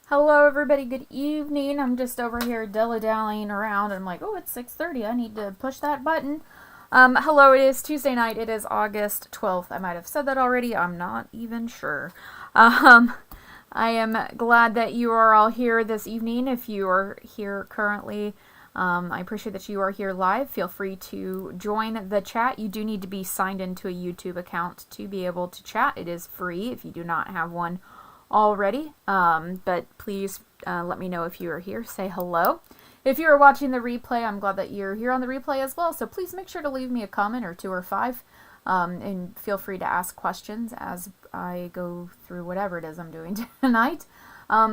Hello everybody, good evening. I'm just over here dilly-dallying around and I'm like, oh, it's 6:30. I need to push that button. Hello, it is Tuesday night. It is August 12th. I might have said that already. I'm not even sure. I am glad that you are all here this evening. If you are here currently, I appreciate that you are here live. Feel free to join the chat. You do need to be signed into a YouTube account to be able to chat. It is free if you do not have one already, but please let me know if you are here. Say hello. If you are watching the replay, I'm glad that you're here on the replay as well, so please make sure to leave me a comment or two or five, and feel free to ask questions as I go through whatever it is I'm doing tonight.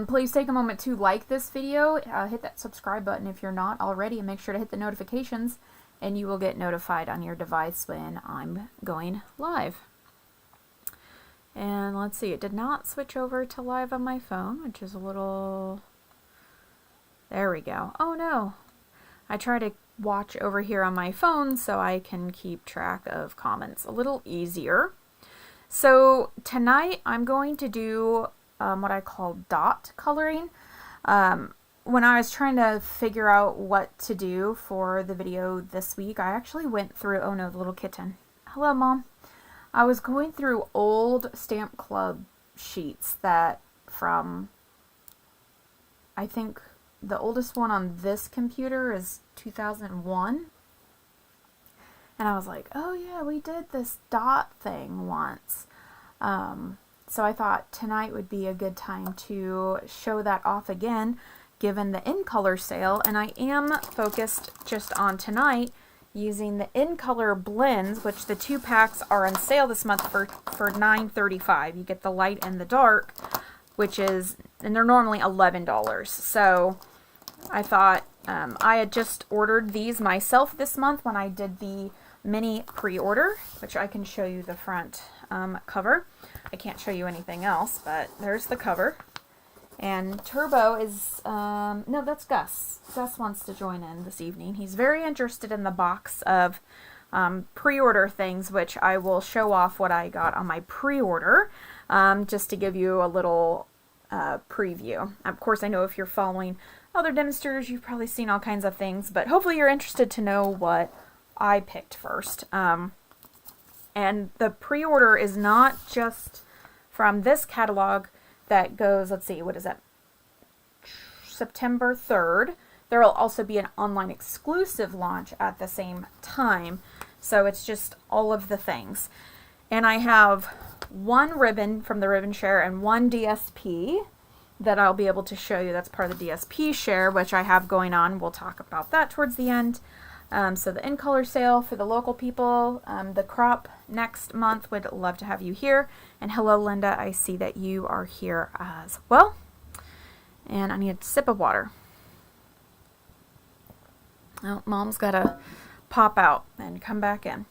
Please take a moment to like this video, hit that subscribe button if you're not already, and make sure to hit the notifications and you will get notified on your device when I'm going live. And let's see, it did not switch over to live on my phone, which is a little... There we go. Oh no. I try to watch over here on my phone so I can keep track of comments a little easier. So tonight I'm going to do what I call dot coloring. When I was trying to figure out what to do for the video this week, I actually went through... Oh no, the little kitten. Hello, Mom. I was going through old Stamp Club sheets that from, I think the oldest one on this computer is 2001. And I was like, oh yeah, we did this dot thing once. So I thought tonight would be a good time to show that off again, given the in color sale. And I am focused just on tonight using the in color blends, which the 2 packs are on sale this month for $9.35. You get the light and the dark, which is, and they're normally $11. So I thought I had just ordered these myself this month when I did the mini pre-order, which I can show you the front cover. I can't show you anything else, but there's the cover. And Turbo is, no, that's Gus. Gus wants to join in this evening. He's very interested in the box of pre-order things, which I will show off what I got on my pre-order, just to give you a little preview. Of course, I know if you're following other demonstrators, you've probably seen all kinds of things, but hopefully you're interested to know what I picked first. And the pre-order is not just from this catalog that goes, let's see, what is that, September 3rd. There will also be an online exclusive launch at the same time. So it's just all of the things. And I have one ribbon from the ribbon share and one DSP that I'll be able to show you. That's part of the DSP share, which I have going on. We'll talk about that towards the end. So the in color sale for the local people, the crop next month, would love to have you here. And hello, Linda, I see that you are here as well. And I need a sip of water. Oh, Mom's got to pop out and come back in.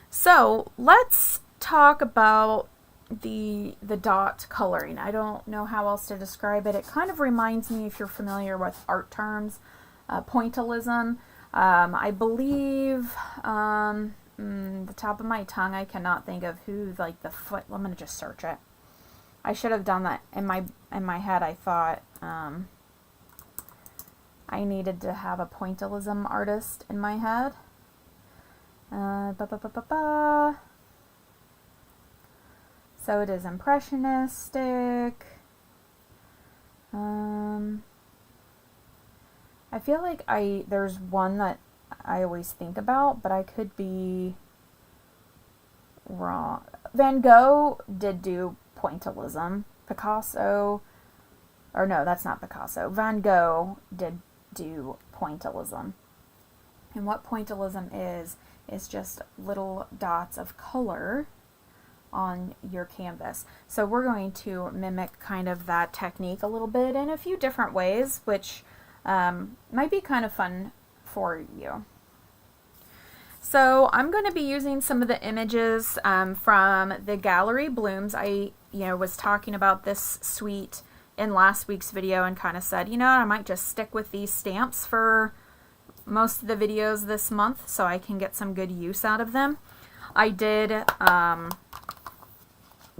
So let's talk about the dot coloring. I don't know how else to describe it. It kind of reminds me, if you're familiar with art terms, pointillism. I believe, the top of my tongue, I cannot think of who, like, the foot, I'm going to just search it. I should have done that in my head. I thought, I needed to have a pointillism artist in my head. So it is impressionistic. I feel like there's one that I always think about, but I could be wrong. Van Gogh did do pointillism. Picasso, or no, that's not Picasso. Van Gogh did do pointillism. And what pointillism is just little dots of color on your canvas. So we're going to mimic kind of that technique a little bit in a few different ways, which might be kind of fun for you. So I'm going to be using some of the images from the Gallery Blooms. I was talking about this suite in last week's video and kind of said, I might just stick with these stamps for most of the videos this month so I can get some good use out of them. I did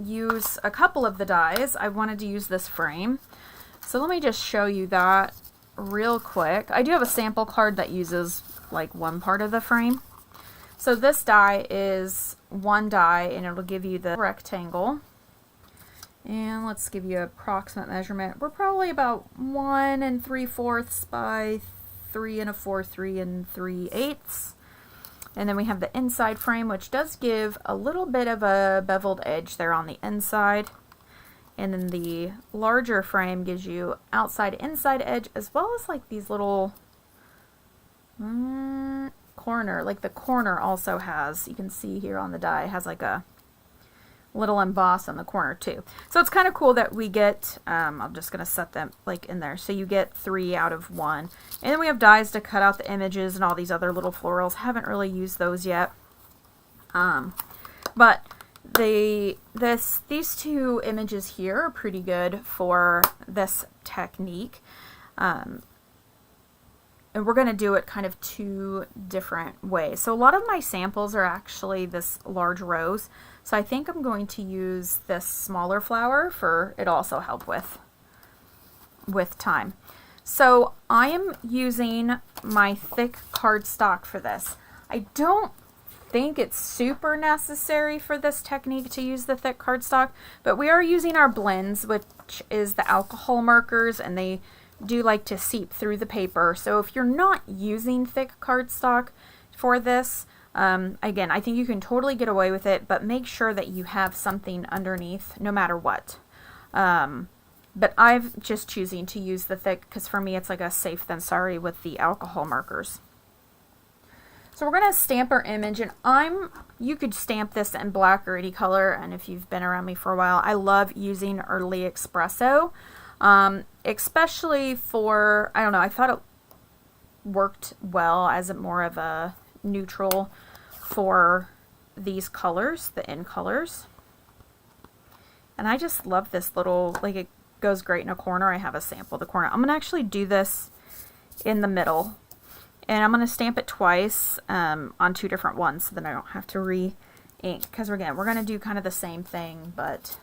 use a couple of the dies. I wanted to use this frame. So let me just show you that real quick. I do have a sample card that uses like one part of the frame. So this die is one die, and it'll give you the rectangle. And let's give you an approximate measurement. We're probably about 1 3/4 by 3 1/4, 3 3/8. And then we have the inside frame, which does give a little bit of a beveled edge there on the inside. And then the larger frame gives you outside inside edge, as well as like these little corner, like the corner also has, you can see here on the die, has like a little emboss on the corner too. So it's kind of cool that we get, I'm just going to set them like in there. So you get 3 out of 1. And then we have dies to cut out the images and all these other little florals. Haven't really used those yet. But these two images here are pretty good for this technique. And we're going to do it kind of 2 different ways. So a lot of my samples are actually this large rose. So I think I'm going to use this smaller flower for it also help with time. So I am using my thick cardstock for this. I don't think it's super necessary for this technique to use the thick cardstock, but we are using our blends, which is the alcohol markers, and they do like to seep through the paper. So if you're not using thick cardstock for this, again, I think you can totally get away with it, but make sure that you have something underneath no matter what. But I'm just choosing to use the thick because for me it's like a safe than sorry with the alcohol markers. So we're going to stamp our image, and you could stamp this in black or any color, and if you've been around me for a while, I love using Early Espresso. Especially for, I don't know, I thought it worked well as a more of a neutral for these colors, the end colors. And I just love this little, like it goes great in a corner. I have a sample of the corner. I'm going to actually do this in the middle. And I'm going to stamp it twice on 2 different ones so then I don't have to re-ink. Because again, we're going to do kind of the same thing, but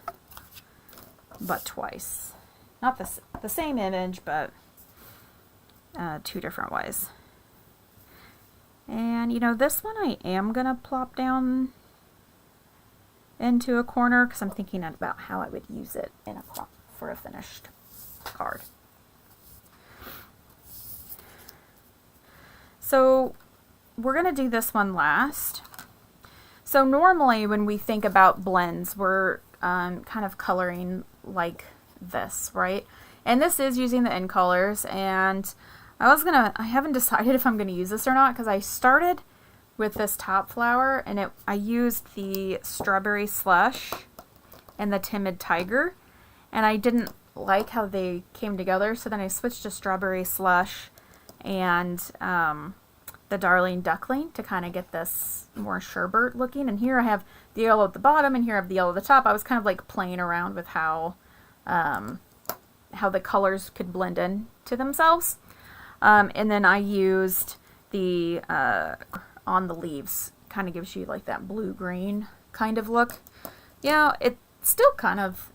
twice. Not the same image, but 2 different ways. And you know, this one I am going to plop down into a corner because I'm thinking about how I would use it for a finished card. So we're going to do this one last. So normally when we think about blends, we're kind of coloring like this, right? And this is using the end colors, and I haven't decided if I'm going to use this or not because I started with this top flower and I used the Strawberry Slush and the Timid Tiger, and I didn't like how they came together, so then I switched to Strawberry Slush and the Darling Duckling to kind of get this more sherbet looking. And here I have the yellow at the bottom and here I have the yellow at the top. I was kind of like playing around with how the colors could blend in to themselves. And then I used the on the leaves, kind of gives you like that blue-green kind of look. Yeah, it's still kind of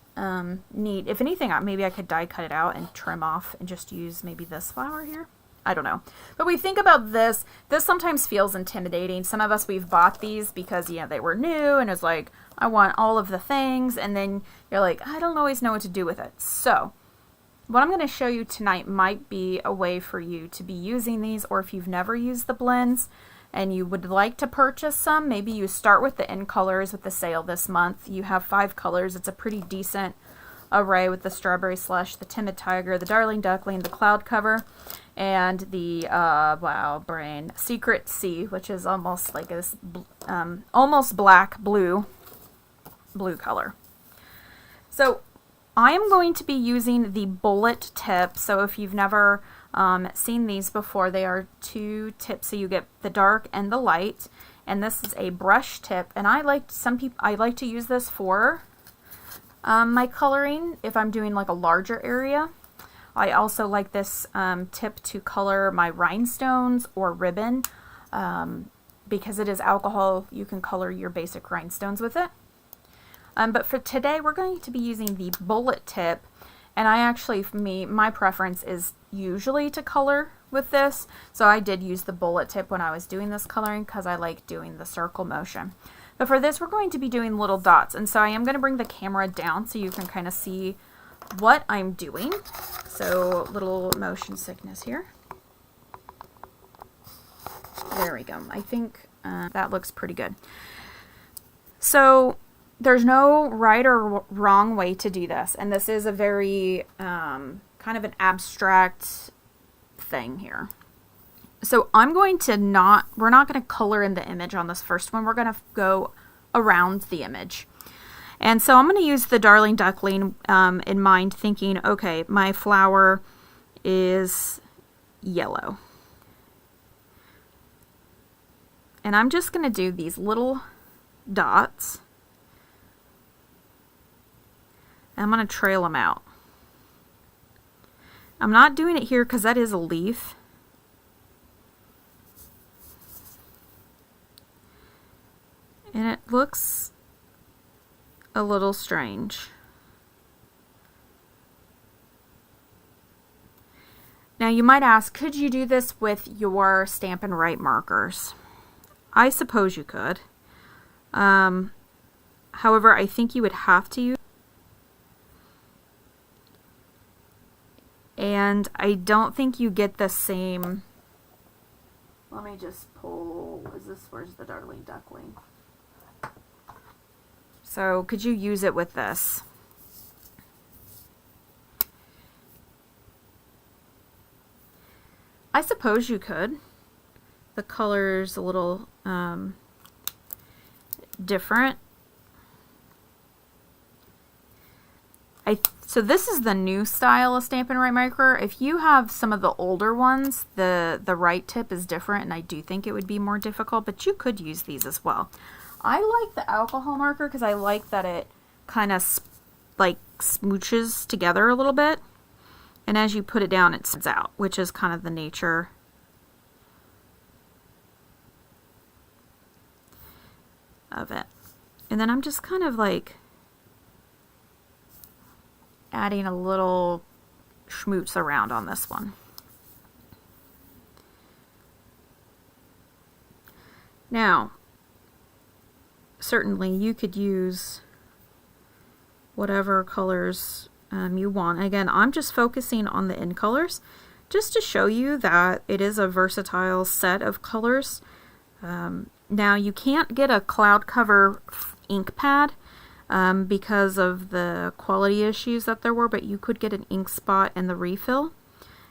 neat. If anything, maybe I could die cut it out and trim off and just use maybe this flower here. I don't know. But we think about this sometimes feels intimidating. Some of us, we've bought these because, you know, they were new and it's like, I want all of the things. And then you're like, I don't always know what to do with it. So what I'm going to show you tonight might be a way for you to be using these, or if you've never used the blends and you would like to purchase some, maybe you start with the end colors with the sale this month. You have 5 colors. It's a pretty decent array with the Strawberry Slush, the Timid Tiger, the Darling Duckling, the Cloud Cover, and the wow brain Secret Sea, which is almost like this almost black blue color. So I am going to be using the bullet tip. So if you've never seen these before, they are 2 tips, so you get the dark and the light, and this is a brush tip. And I like to use this for my coloring if I'm doing like a larger area. I also like this tip to color my rhinestones or ribbon. Because it is alcohol, you can color your basic rhinestones with it. But for today, we're going to be using the bullet tip. And I actually, for me, my preference is usually to color with this. So I did use the bullet tip when I was doing this coloring because I like doing the circle motion. But for this, we're going to be doing little dots. And so I am going to bring the camera down so you can kind of see what I'm doing. So little motion sickness here. There we go. I think that looks pretty good. So there's no right or wrong way to do this. And this is a very kind of an abstract thing here. So I'm going to we're not going to color in the image on this first one. We're going to go around the image. And so I'm going to use the Darling Duckling in mind, thinking, okay, my flower is yellow. And I'm just going to do these little dots. I'm going to trail them out. I'm not doing it here because that is a leaf. And it looks a little strange. Now you might ask, could you do this with your Stampin' Write markers? I suppose you could. However, I think you would have to use, and I don't think you get the same. Let me just pull, where's the Darling Duckling? So could you use it with this? I suppose you could. The color's a little different. So this is the new style of Stampin' Write marker. If you have some of the older ones, the right tip is different, and I do think it would be more difficult, but you could use these as well. I like the alcohol marker because I like that it kind of like smooches together a little bit, and as you put it down, it spreads out, which is kind of the nature of it. And then I'm just kind of like adding a little schmoots around on this one. Now, certainly you could use whatever colors you want. Again, I'm just focusing on the in colors just to show you that it is a versatile set of colors. Now you can't get a cloud cover ink pad because of the quality issues that there were, but you could get an ink spot and the refill.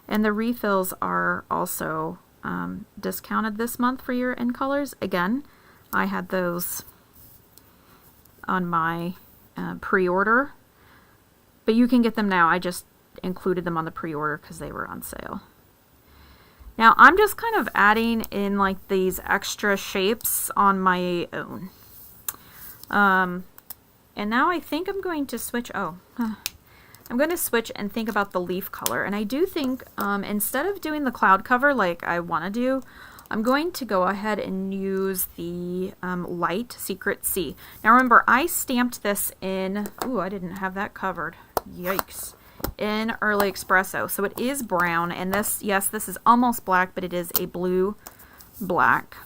And the refills are also discounted this month for your in colors. Again, I had those on my pre-order, but you can get them now. I just included them on the pre-order because they were on sale. Now I'm just kind of adding in like these extra shapes on my own. And now I think I'm going to switch. I'm going to switch and think about the leaf color. And I do think instead of doing the cloud cover like I want to do, I'm going to go ahead and use the light Secret Sea. Now remember, I stamped this in, ooh, I didn't have that covered. Yikes. In Early Espresso. So it is brown, and this, yes, this is almost black, but it is a blue black.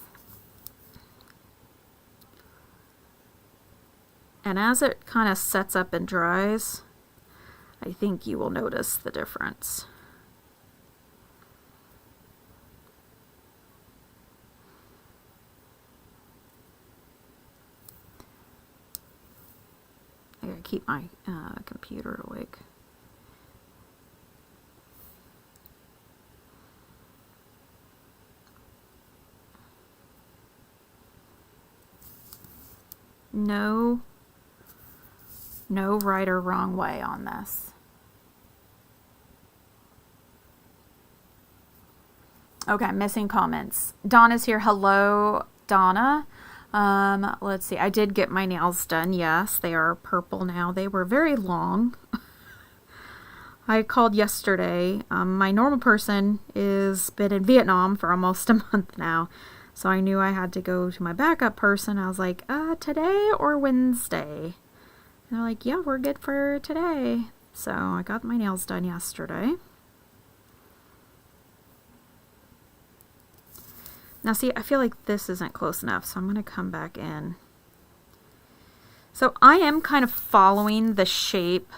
And as it kind of sets up and dries, I think you will notice the difference. I gotta keep my computer awake. No right or wrong way on this. Okay, missing comments. Donna's here. Hello, Donna. Let's see. I did get my nails done. Yes, they are purple now. They were very long. I called yesterday. My normal person is been in Vietnam for almost a month now. So I knew I had to go to my backup person. I was like, today or Wednesday? And they're like, yeah, we're good for today. So I got my nails done yesterday. Now see, I feel like this isn't close enough, so I'm going to come back in. So I am kind of following the shape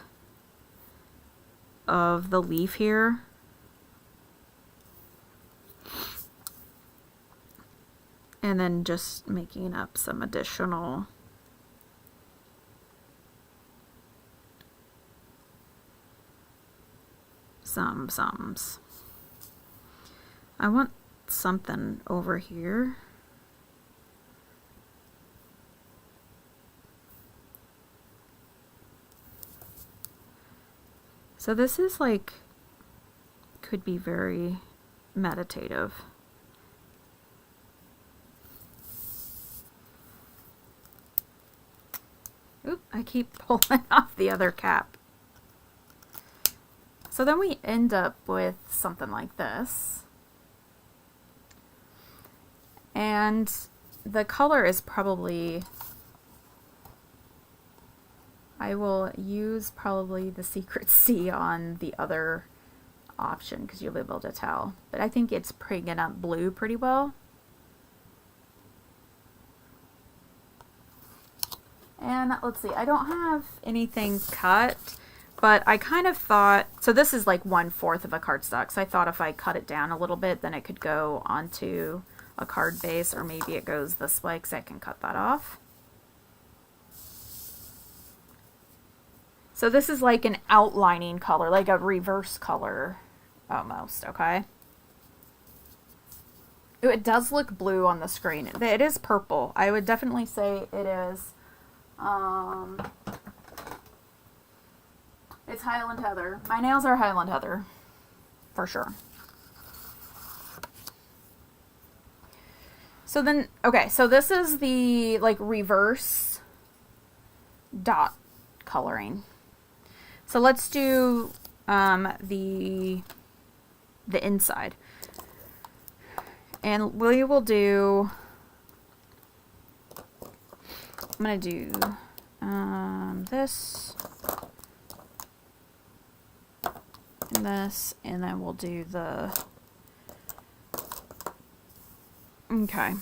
of the leaf here. And then just making up some additional sums. I want something over here. So this is like, could be very meditative. Oop, I keep pulling off the other cap. So then we end up with something like this. And the color is probably, I will use probably the secret C on the other option because you'll be able to tell. But I think it's picking up blue pretty well. And let's see, I don't have anything cut, but I kind of thought, so this is like 1/4 of a cardstock, so I thought if I cut it down a little bit, then it could go onto a card base, or maybe it goes this way because I can cut that off. So this is like an outlining color, like a reverse color almost, okay? Ooh, it does look blue on the screen. It is purple. I would definitely say it is. It's Highland Heather. My nails are Highland Heather, for sure. So then, okay, so this is the like reverse dot coloring. So let's do the inside. And we will do, I'm going to do this and this, and then we'll do the, okay.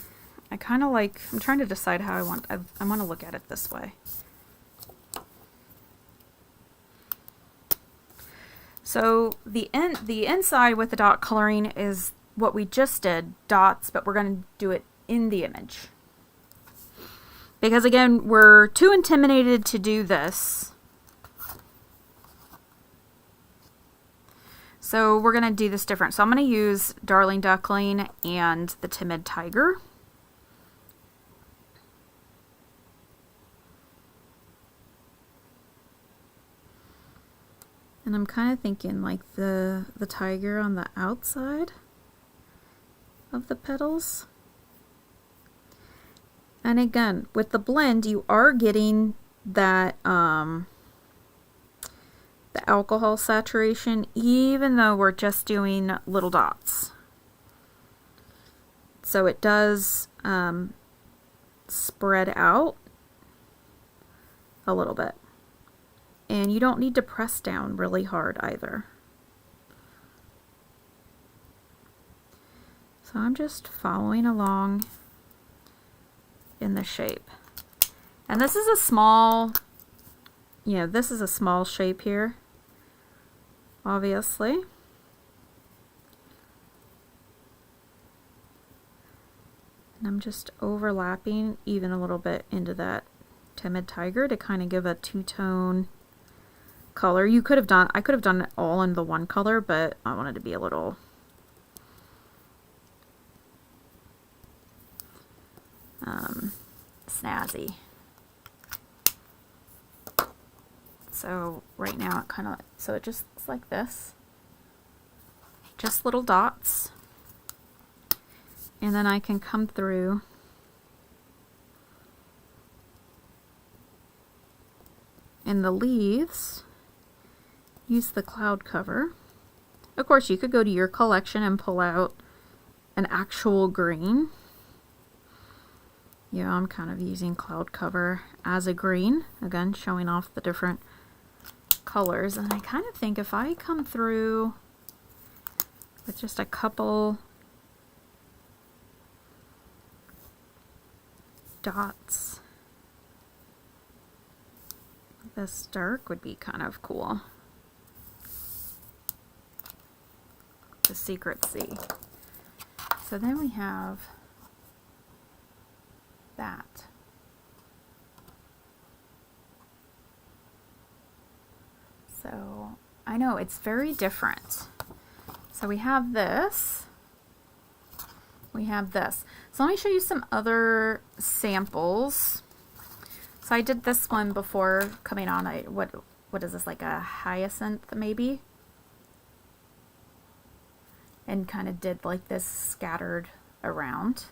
I kind of like, I'm trying to decide how I want to look at it this way. So the inside with the dot coloring is what we just did, dots, but we're going to do it in the image. Because again, we're too intimidated to do this. So we're going to do this different. So I'm going to use Darling Duckling and the Timid Tiger. And I'm kind of thinking like the tiger on the outside of the petals. And again, with the blend, you are getting that the alcohol saturation, even though we're just doing little dots. So it does spread out a little bit. And you don't need to press down really hard either. So I'm just following along in the shape. And this is a small, this is a small shape here, obviously. And I'm just overlapping even a little bit into that Timid Tiger to kind of give a two-tone color. I could have done it all in the one color, but I wanted to be a little snazzy. So right now it kind of, so it just looks like this, just little dots, and then I can come through in the leaves, use the cloud cover. Of course, you could go to your collection and pull out an actual green. Yeah, I'm kind of using cloud cover as a green, again showing off the different colors, and I kind of think if I come through with just a couple dots, this dark would be kind of cool. The Secret Sea. So then we have that. So I know it's very different. So we have this. We have this. So let me show you some other samples. So I did this one before coming on. What is this, like a hyacinth maybe? And kind of did like this scattered around.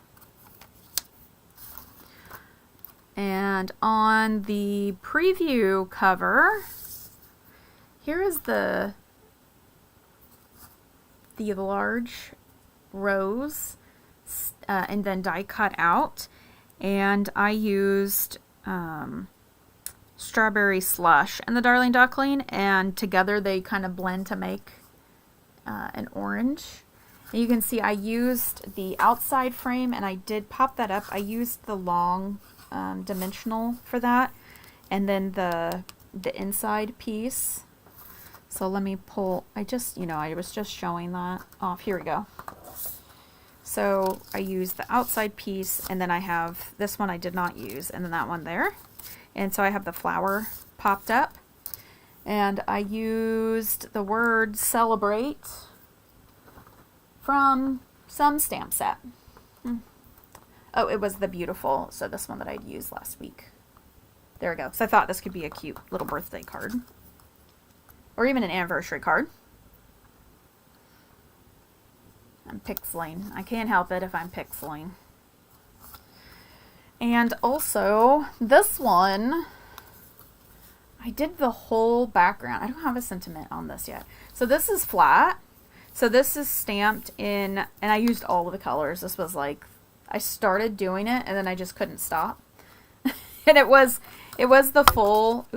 And on the preview cover, here is the large rose and then die cut out, and I used strawberry slush and the Darling Duckling, and together they kind of blend to make an orange. And you can see I used the outside frame, and I did pop that up. I used the long dimensional for that, and then the inside piece. So let me pull, I was just showing that off. Here we go. So I used the outside piece, and then I have this one I did not use, and then that one there. And so I have the flower popped up, and I used the word celebrate from some stamp set. Oh, it was the beautiful, so this one that I'd used last week. There we go. So I thought this could be a cute little birthday card. Or even an anniversary card. I'm pixeling. I can't help it if I'm pixeling. And also, this one, I did the whole background. I don't have a sentiment on this yet. So this is flat. So this is stamped in, and I used all of the colors. This was like, I started doing it and then I just couldn't stop. And it was the full,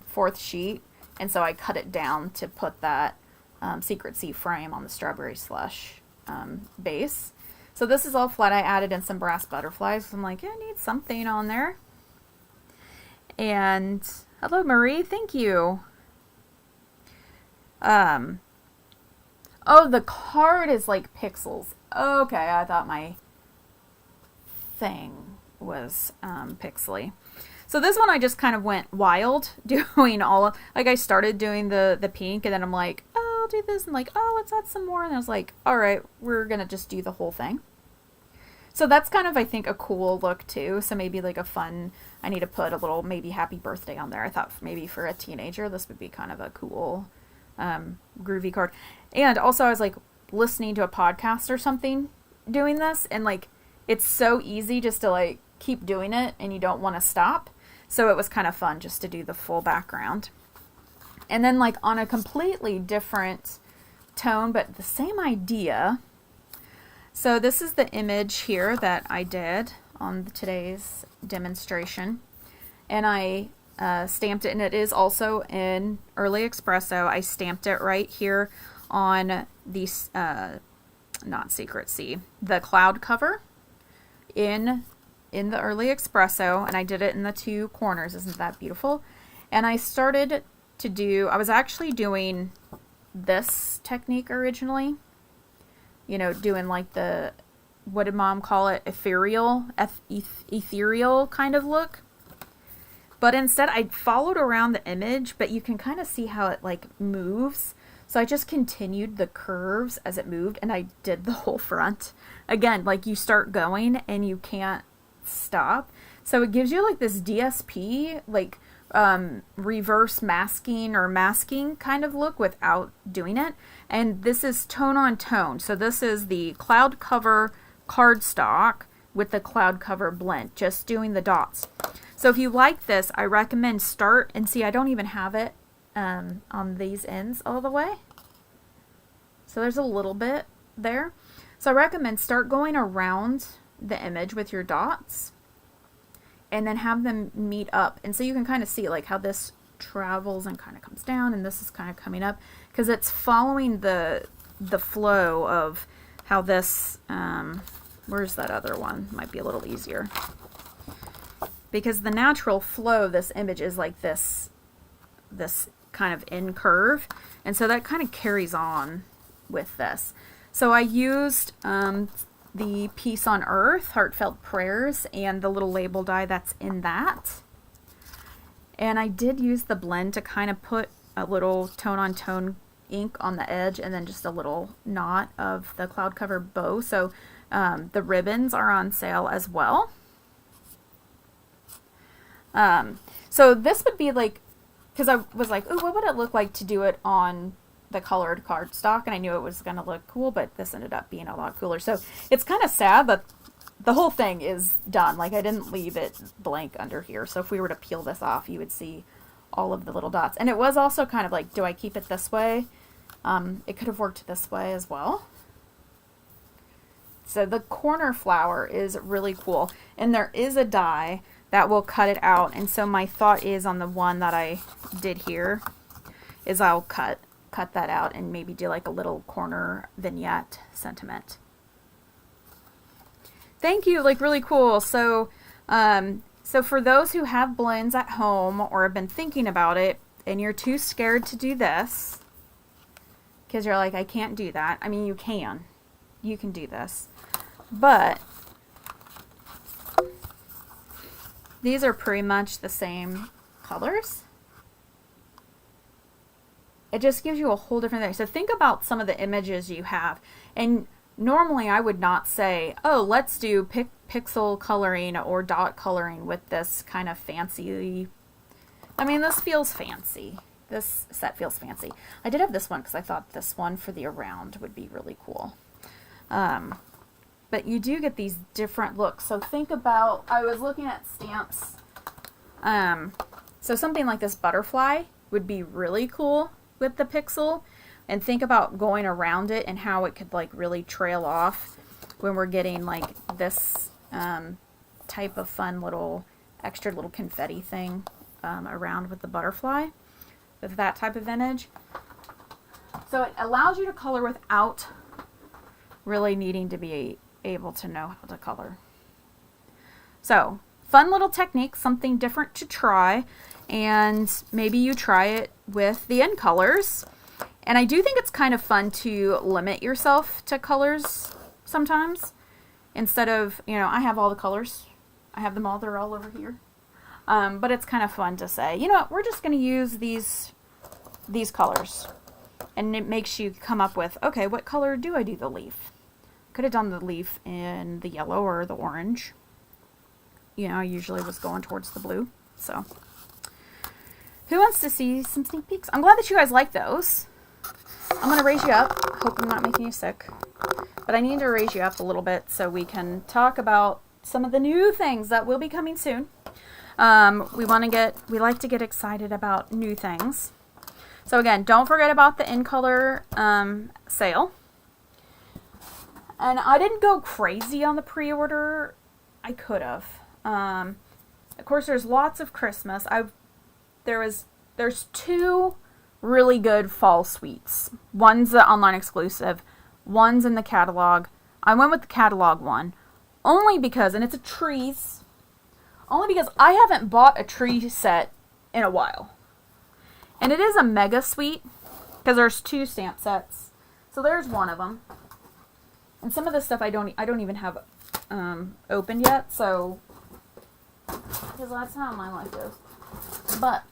fourth sheet. And so I cut it down to put that Secret Sea frame on the strawberry slush base. So this is all flat. I added in some brass butterflies. I'm like, yeah, I need something on there. And hello, Marie. Thank you. Oh, the card is like pixels. Okay, I thought my thing was pixely. So this one I just kind of went wild doing like I started doing the pink, and then I'm like, oh, I'll do this, and like, oh, let's add some more, and I was like, all right, we're gonna just do the whole thing. So that's kind of, I think, a cool look too. So maybe like a fun, I need to put a little maybe happy birthday on there. I thought maybe for a teenager this would be kind of a cool groovy card. And also I was like listening to a podcast or something doing this, and like it's so easy just to like keep doing it and you don't want to stop. So it was kind of fun just to do the full background. And then like on a completely different tone, but the same idea. So this is the image here that I did on today's demonstration. And I stamped it, and it is also in Early Espresso. I stamped it right here on the, not Secret Sea, the cloud cover in the Early Espresso, and I did it in the two corners. Isn't that beautiful? And I started to do, I was actually doing this technique originally, you know, doing like the, what did Mom call it? Ethereal kind of look. But instead I followed around the image, but you can kind of see how it like moves. So I just continued the curves as it moved, and I did the whole front. Again, like you start going and you can't stop. So it gives you like this DSP, like reverse masking or masking kind of look without doing it. And this is tone on tone. So this is the cloud cover cardstock with the cloud cover blend, just doing the dots. So if you like this, I recommend start, and see, I don't even have it on these ends all the way. So there's a little bit there. So I recommend start going around the image with your dots and then have them meet up. And so you can kind of see like how this travels and kind of comes down, and this is kind of coming up because it's following the flow of how this, where's that other one? Might be a little easier. Because the natural flow of this image is like this kind of in curve, and so that kind of carries on with this. So I used the Peace on Earth, Heartfelt Prayers, and the little label die that's in that. And I did use the blend to kind of put a little tone-on-tone ink on the edge, and then just a little knot of the cloud cover bow. So the ribbons are on sale as well. So this would be like, because I was like, ooh, what would it look like to do it on the colored cardstock? And I knew it was going to look cool, but this ended up being a lot cooler. So it's kind of sad that the whole thing is done. Like, I didn't leave it blank under here. So if we were to peel this off, you would see all of the little dots. And it was also kind of like, do I keep it this way? It could have worked this way as well. So the corner flower is really cool. And there is a die that will cut it out. And so my thought is on the one that I did here is I'll cut that out and maybe do like a little corner vignette sentiment. Thank you, like really cool. So, so for those who have blends at home or have been thinking about it and you're too scared to do this, because you're like, I can't do that. I mean, you can do this, but these are pretty much the same colors. It just gives you a whole different thing. So think about some of the images you have. And normally I would not say, oh, let's do pixel coloring or dot coloring with this kind of fancy. I mean, this feels fancy. This set feels fancy. I did have this one because I thought this one for the around would be really cool. But you do get these different looks. So think about, I was looking at stamps. So something like this butterfly would be really cool with the pixel. And think about going around it and how it could like really trail off when we're getting like this type of fun little extra little confetti thing around with the butterfly, with that type of image. So it allows you to color without really needing to be able to know how to color. So fun little technique, something different to try, and maybe you try it with the end colors. And I do think it's kind of fun to limit yourself to colors sometimes, instead of, you know, I have all the colors, I have them all, they're all over here. But it's kind of fun to say, you know what, we're just going to use these colors. And it makes you come up with, okay, what color do I do the leaf? Could have done the leaf in the yellow or the orange. You know, I usually was going towards the blue. So, who wants to see some sneak peeks? I'm glad that you guys like those. I'm going to raise you up. Hope I'm not making you sick. But I need to raise you up a little bit so we can talk about some of the new things that will be coming soon. We like to get excited about new things. So again, don't forget about the in color sale. And I didn't go crazy on the pre-order. I could have. Of course, there's lots of Christmas. There's two really good fall suites. One's the online exclusive. One's in the catalog. I went with the catalog one only because, and it's a trees. Only because I haven't bought a tree set in a while. And it is a mega suite because there's two stamp sets. So there's one of them. And some of this stuff I don't even have opened yet, so because that's how my life goes. But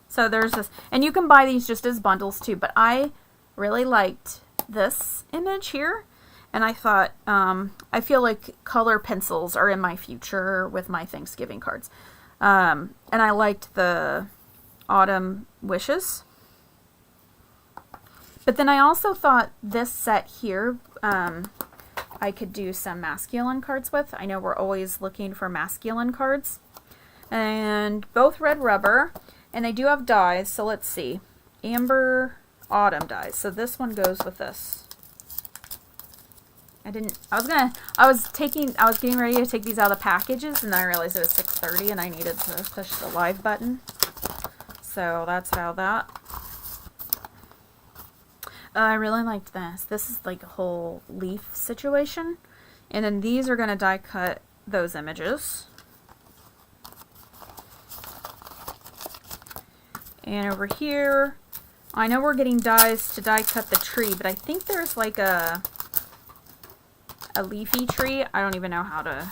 so there's this, and you can buy these just as bundles too, but I really liked this image here, and I thought, I feel like color pencils are in my future with my Thanksgiving cards. And I liked the autumn wishes. But then I also thought this set here, I could do some masculine cards with. I know we're always looking for masculine cards. And both red rubber, and they do have dies, so let's see. Amber autumn dies. So this one goes with this. I was getting ready to take these out of the packages, and then I realized it was 6:30 and I needed to push the live button. So that's how that. I really liked this. This is like a whole leaf situation. And then these are going to die cut those images. And over here, I know we're getting dies to die cut the tree, but I think there's like a leafy tree. I don't even know how to...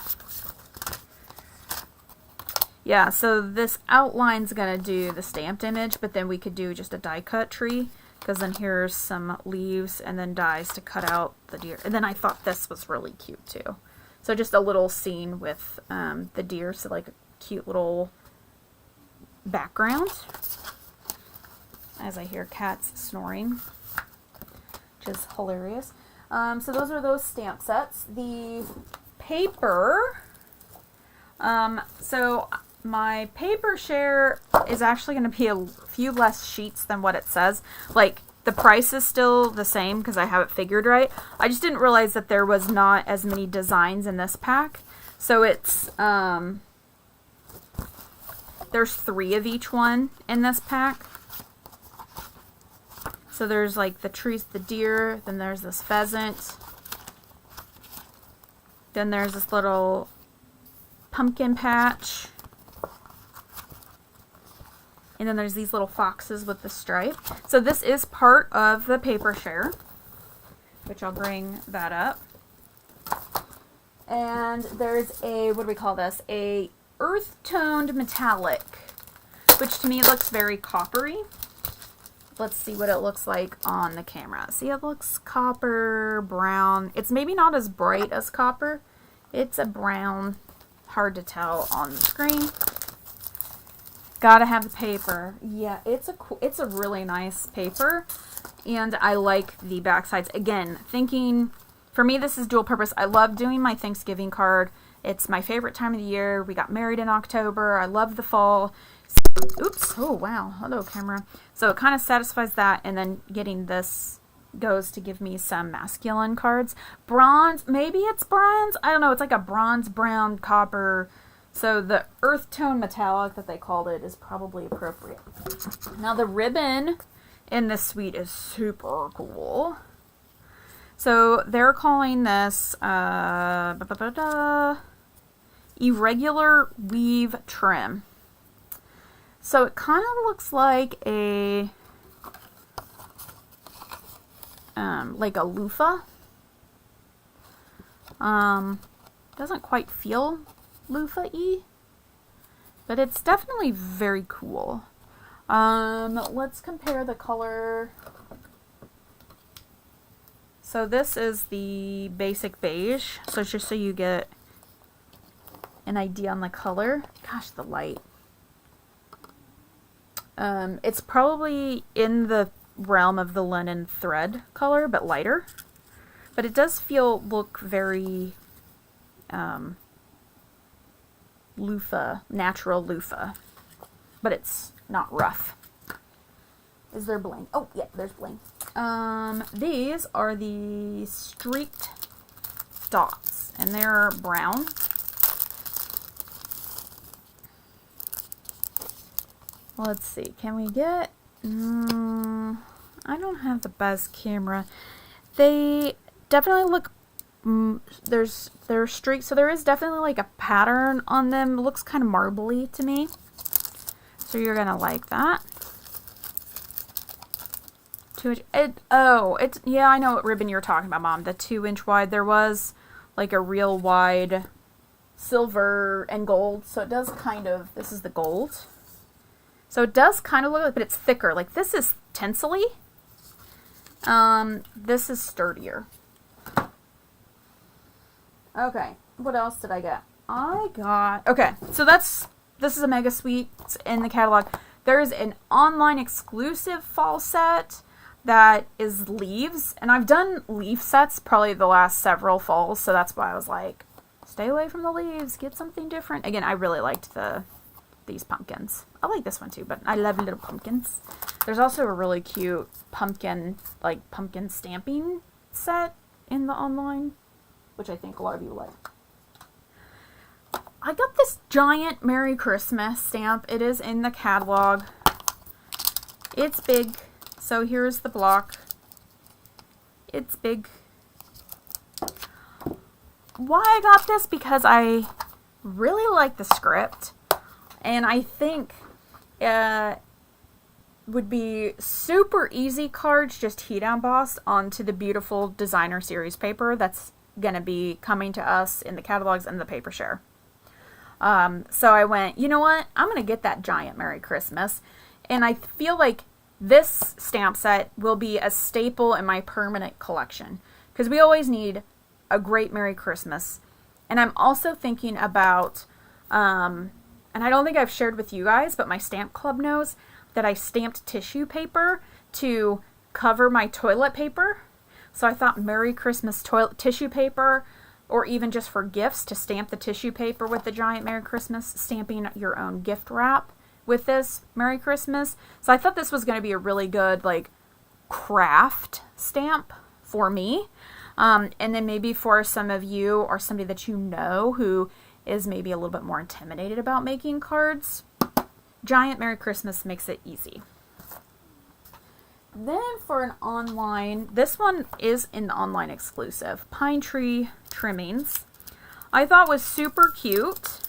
Yeah, so this outline's going to do the stamped image, but then we could do just a die cut tree, because then here's some leaves and then dies to cut out the deer. And then I thought this was really cute too. So just a little scene with the deer, so like a cute little background. As I hear cats snoring, which is hilarious. So those are those stamp sets. The paper, so my paper share is actually going to be a few less sheets than what it says. Like, the price is still the same because I have it figured right. I just didn't realize that there was not as many designs in this pack. So it's, there's 3 of each one in this pack. So there's like the trees, the deer, then there's this pheasant. Then there's this little pumpkin patch. And then there's these little foxes with the stripe. So this is part of the paper share, which I'll bring that up. And there's a, what do we call this? A earth-toned metallic, which to me looks very coppery. Let's see what it looks like on the camera. See, it looks copper, brown. It's maybe not as bright as copper. It's a brown, hard to tell on the screen. Gotta have the paper. Yeah, it's a really nice paper, and I like the back sides. Again, thinking, for me this is dual purpose. I love doing my Thanksgiving card. It's my favorite time of the year. We got married in October. I love the fall. Oops. Oh, wow. Hello, camera. So it kind of satisfies that, and then getting this goes to give me some masculine cards. Bronze. Maybe it's bronze. I don't know. It's like a bronze, brown, copper. So the earth tone metallic that they called it is probably appropriate. Now the ribbon in this suite is super cool. So they're calling this irregular weave trim. So it kind of looks like a loofah. Doesn't quite feel loofah-y, but it's definitely very cool. Let's compare the color. So this is the basic beige. So just so you get an idea on the color. Gosh, the light. It's probably in the realm of the linen thread color, but lighter. But it does look very loofah, natural loofah. But it's not rough. Is there bling? Oh, yeah, there's bling. These are the streaked dots, and they're brown. Let's see, can we get, I don't have the best camera. They definitely look, there's streaks, so there is definitely like a pattern on them. It looks kind of marbly to me. So you're gonna like that. 2 inch, yeah, I know what ribbon you're talking about, Mom. The 2-inch wide. There was like a real wide silver and gold. So it does kind of, this is the gold. So it does kind of look like, but it's thicker. Like this is tinsely. This is sturdier. Okay, what else did I get? Okay, so this is a mega suite. It's in the catalog. There's an online exclusive fall set that is leaves, and I've done leaf sets probably the last several falls, so that's why I was like, stay away from the leaves, get something different. Again, I really liked these pumpkins. I like this one too, but I love little pumpkins. There's also a really cute pumpkin stamping set in the online, which I think a lot of you like. I got this giant Merry Christmas stamp. It is in the catalog. It's big. So here's the block. It's big. Why I got this? Because I really like the script, and I think would be super easy cards, just heat embossed onto the beautiful designer series paper that's going to be coming to us in the catalogs and the paper share. So I went, you know what? I'm going to get that giant Merry Christmas, and I feel like this stamp set will be a staple in my permanent collection because we always need a great Merry Christmas. And I'm also thinking about, and I don't think I've shared with you guys, but my stamp club knows that I stamped tissue paper to cover my toilet paper. So I thought Merry Christmas tissue paper, or even just for gifts, to stamp the tissue paper with the giant Merry Christmas, stamping your own gift wrap with this Merry Christmas. So I thought this was going to be a really good like craft stamp for me. And then maybe for some of you or somebody that you know who is maybe a little bit more intimidated about making cards, giant Merry Christmas makes it easy. Then for an online, this one is an online exclusive, Pine Tree Trimmings. I thought was super cute.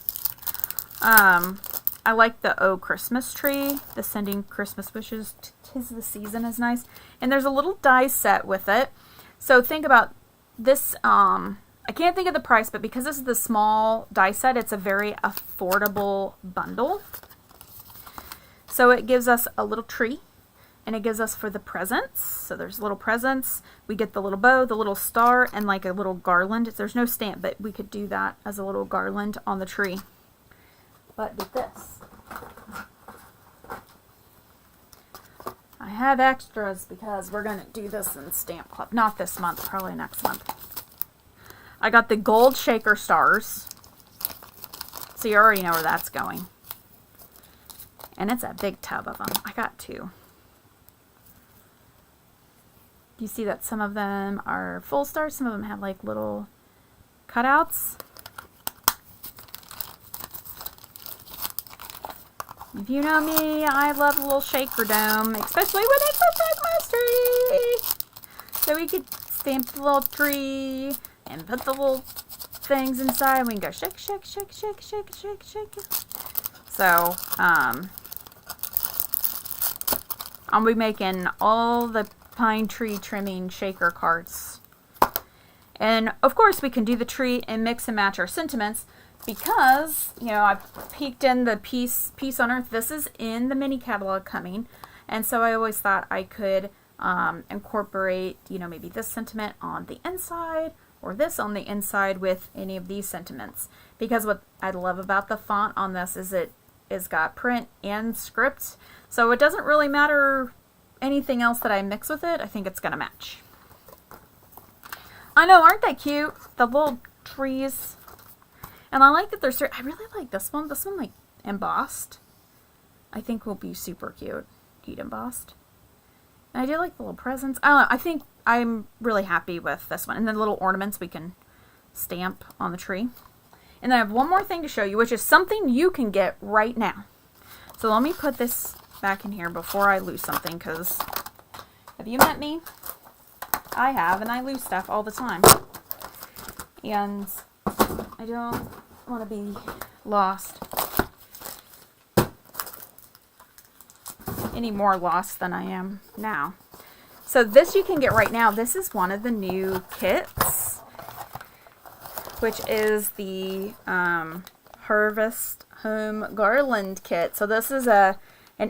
I like the Oh Christmas Tree, the Sending Christmas Wishes, 'Tis the Season is nice. And there's a little die set with it. So think about this, I can't think of the price, but because this is the small die set, it's a very affordable bundle. So it gives us a little tree, and it gives us for the presents. So there's little presents. We get the little bow, the little star, and like a little garland. There's no stamp, but we could do that as a little garland on the tree. But with this, I have extras because we're going to do this in Stamp Club. Not this month, probably next month. I got the gold shaker stars. So you already know where that's going. And it's a big tub of them. I got 2. You see that some of them are full stars. Some of them have like little cutouts. If you know me, I love a little shaker dome, especially when it's a Christmas tree. So we could stamp the little tree and put the little things inside. We can go shake, shake, shake, shake, shake, shake, shake. So, I'll be making all the pine tree trimming shaker cards. And of course we can do the tree and mix and match our sentiments because, you know, I've peeked in the Peace on Earth. This is in the mini catalog coming. And so I always thought I could incorporate, you know, maybe this sentiment on the inside or this on the inside with any of these sentiments. Because what I love about the font on this is it is got print and script. So it doesn't really matter anything else that I mix with it. I think it's going to match. I know, aren't they cute? The little trees. And I like that they're, I really like this one. This one, like, embossed, I think will be super cute. Heat embossed. And I do like the little presents. I don't know, I think I'm really happy with this one. And then the little ornaments we can stamp on the tree. And then I have one more thing to show you, which is something you can get right now. So let me put this back in here before I lose something, because have you met me? I have, and I lose stuff all the time. And I don't want to be lost. Any more lost than I am now. So this you can get right now. This is one of the new kits, which is the Harvest Home Garland Kit. So this is an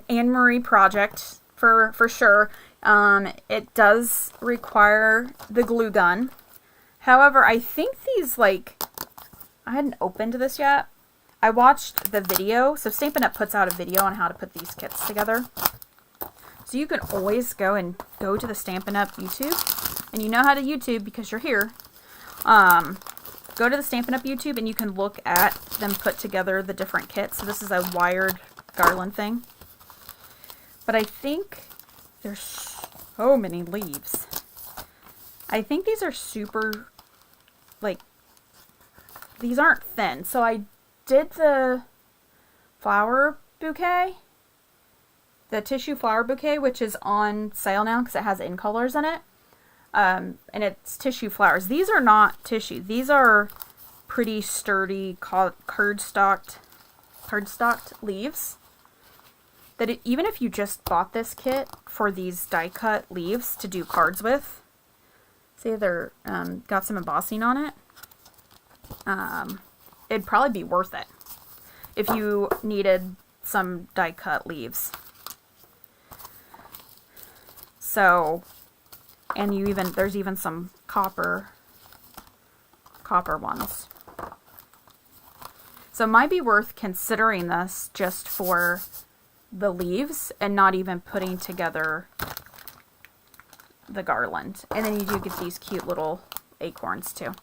Anne-Marie project for sure. It does require the glue gun. However, I think these, like, I hadn't opened this yet. I watched the video. So Stampinup puts out a video on how to put these kits together. So you can always go to the Stampinup YouTube. And you know how to YouTube because you're here. Go to the Stampinup YouTube and you can look at them put together the different kits. So this is a wired garland thing. But I think there's so many leaves. I think these are super, like, these aren't thin. So I did the flower bouquet. the tissue flower bouquet, which is on sale now because it has in colors in it. And it's tissue flowers. These are not tissue. These are pretty sturdy cardstocked leaves. That even if you just bought this kit for these die cut leaves to do cards with, see they're got some embossing on it. It'd probably be worth it if you needed some die cut leaves. So, and there's even some copper ones. So it might be worth considering this just for the leaves and not even putting together the garland. And then you do get these cute little acorns too.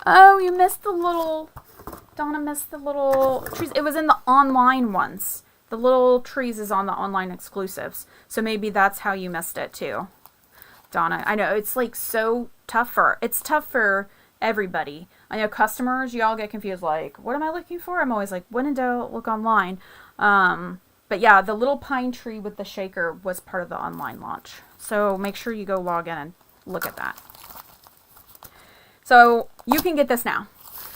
Oh, you missed the little, Donna missed the little trees. It was in the online ones. The little trees is on the online exclusives. So maybe that's how you missed it too. Donna, I know it's like so tough it's tough for everybody. I know customers, y'all get confused like, what am I looking for? I'm always like, when in doubt, look online. But yeah, the little pine tree with the shaker was part of the online launch. So make sure you go log in and look at that. So you can get this now.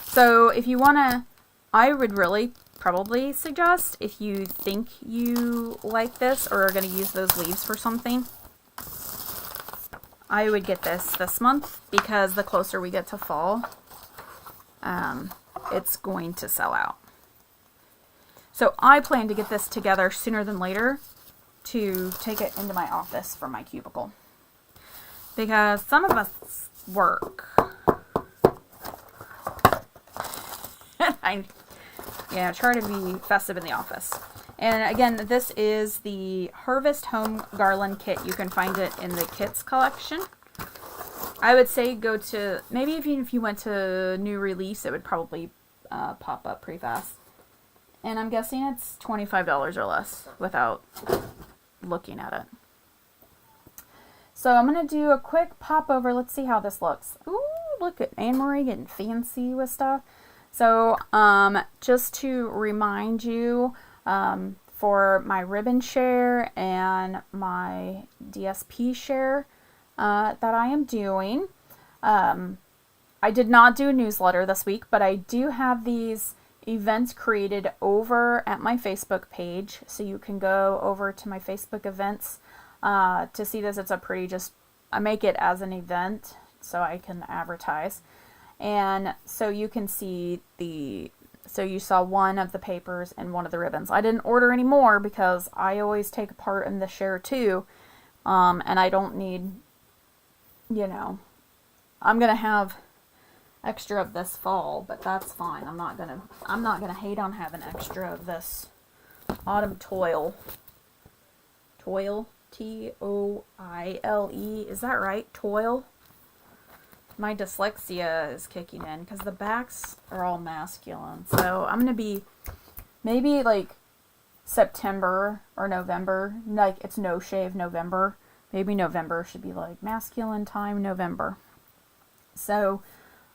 So if you want to, I would really probably suggest, if you think you like this or are going to use those leaves for something, I would get this month, because the closer we get to fall, it's going to sell out. So I plan to get this together sooner than later to take it into my office for my cubicle. Because some of us work. I try to be festive in the office. And again, this is the Harvest Home Garland Kit. You can find it in the kits collection. I would say go to, maybe even if you went to new release, it would probably pop up pretty fast. And I'm guessing it's $25 or less without looking at it. So I'm going to do a quick pop over. Let's see how this looks. Ooh, look at Anne-Marie getting fancy with stuff. So just to remind you, for my ribbon share and my DSP share that I am doing, I did not do a newsletter this week, but I do have these events created over at my Facebook page. So you can go over to my Facebook events to see this. It's a pretty I make it as an event so I can advertise. And so you can see so you saw one of the papers and one of the ribbons. I didn't order any more because I always take a part in the share too. And I don't need, I'm going to have extra of this fall, but that's fine. I'm not going to hate on having extra of this autumn toil. Toil, T-O-I-L-E. Is that right? Toil? My dyslexia is kicking in because the backs are all masculine. So I'm going to be maybe like September or November. Like it's no shave November. Maybe November should be like masculine time November. So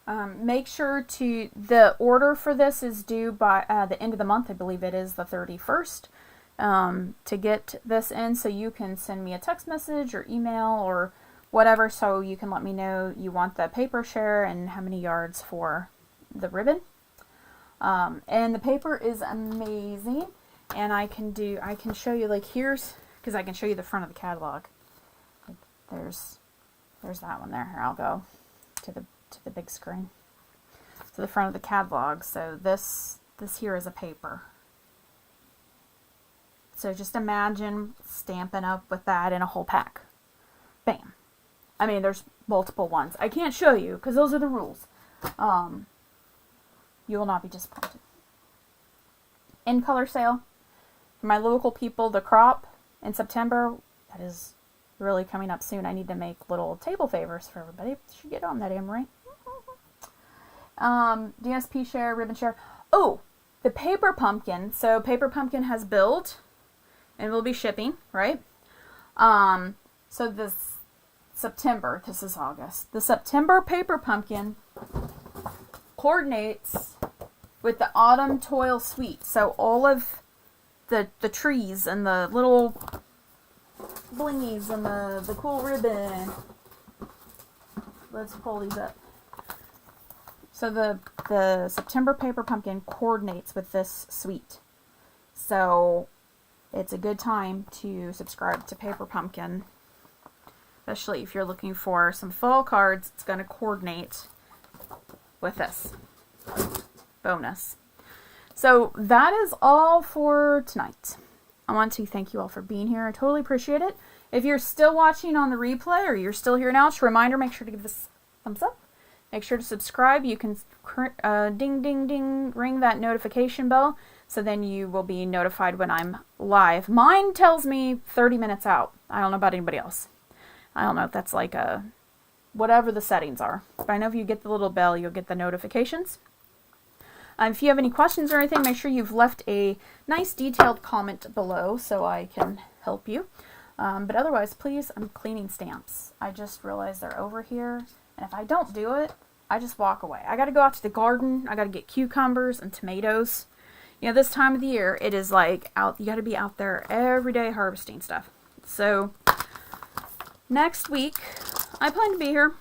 make sure the order for this is due by the end of the month. I believe it is the 31st to get this in. So you can send me a text message or email or whatever, so you can let me know you want the paper share and how many yards for the ribbon. And the paper is amazing, and I can show you, like, because I can show you the front of the catalog. There's that one there. Here, I'll go to the big screen. So the front of the catalog. So this here is a paper. So just imagine Stampinup with that in a whole pack. Bam. I mean, there's multiple ones. I can't show you because those are the rules. You will not be disappointed. In color sale. For my local people, the crop in September, that is really coming up soon. I need to make little table favors for everybody. Should get on that, Amory. DSP share, ribbon share. Oh, the paper pumpkin. So paper pumpkin has billed and will be shipping, right? So this September, this is August. The September paper pumpkin coordinates with the Autumn Toil Suite. So all of the trees and the little blingies and the cool ribbon. Let's pull these up. So the September Paper Pumpkin coordinates with this suite. So it's a good time to subscribe to Paper Pumpkin. Especially if you're looking for some fall cards, it's going to coordinate with this bonus. So that is all for tonight. I want to thank you all for being here. I totally appreciate it. If you're still watching on the replay or you're still here now, just a reminder, make sure to give this a thumbs up. Make sure to subscribe. You can ding, ding, ding, ring that notification bell, so then you will be notified when I'm live. Mine tells me 30 minutes out. I don't know about anybody else. I don't know if that's like whatever the settings are. But I know if you get the little bell, you'll get the notifications. If you have any questions or anything, make sure you've left a nice detailed comment below so I can help you. But otherwise, please, I'm cleaning stamps. I just realized they're over here. And if I don't do it, I just walk away. I got to go out to the garden. I got to get cucumbers and tomatoes. You know, this time of the year, it is like you got to be out there every day harvesting stuff. So next week, I plan to be here.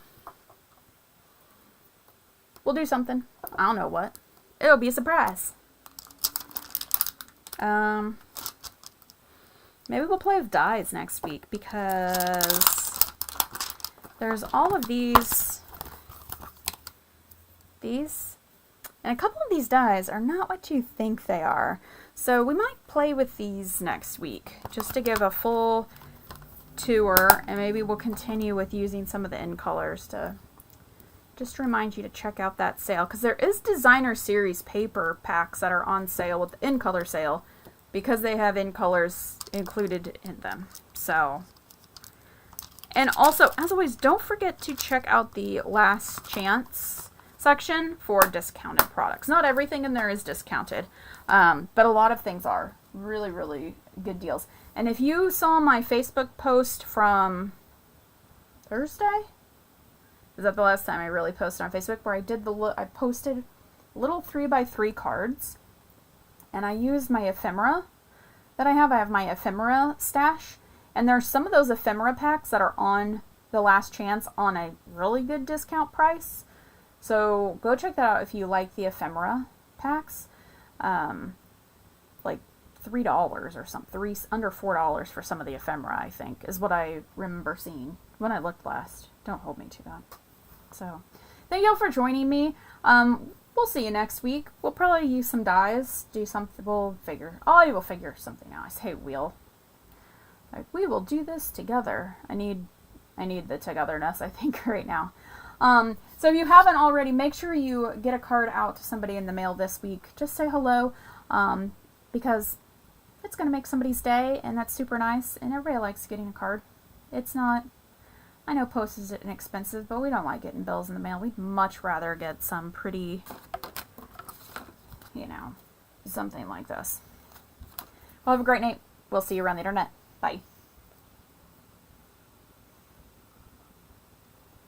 We'll do something. I don't know what. It'll be a surprise. Maybe we'll play with dies next week because there's all of these, and a couple of these dies are not what you think they are. So we might play with these next week just to give a full tour, and maybe we'll continue with using some of the in colors to just remind you to check out that sale, because there is designer series paper packs that are on sale with the in color sale because they have in colors included in them. So, and also, as always, don't forget to check out the last chance section for discounted products. Not everything in there is discounted, but a lot of things are really, really good deals. And if you saw my Facebook post from Thursday, is that the last time I really posted on Facebook, where I posted little 3x3 cards, and I used my ephemera that I have. I have my ephemera stash, and there's some of those ephemera packs that are on the last chance on a really good discount price. So go check that out if you like the ephemera packs. Like $3 or something, under $4 for some of the ephemera, I think, is what I remember seeing when I looked last. Don't hold me to that. So, thank you all for joining me. We'll see you next week. We'll probably use some dies, do something. We'll figure something out. I say we'll. Like, we will do this together. I need the togetherness, I think, right now. So if you haven't already, make sure you get a card out to somebody in the mail this week. Just say hello, because it's going to make somebody's day, and that's super nice, and everybody likes getting a card. It's not, I know post is inexpensive, but we don't like getting bills in the mail. We'd much rather get some pretty, something like this. Well, have a great night. We'll see you around the internet. Bye.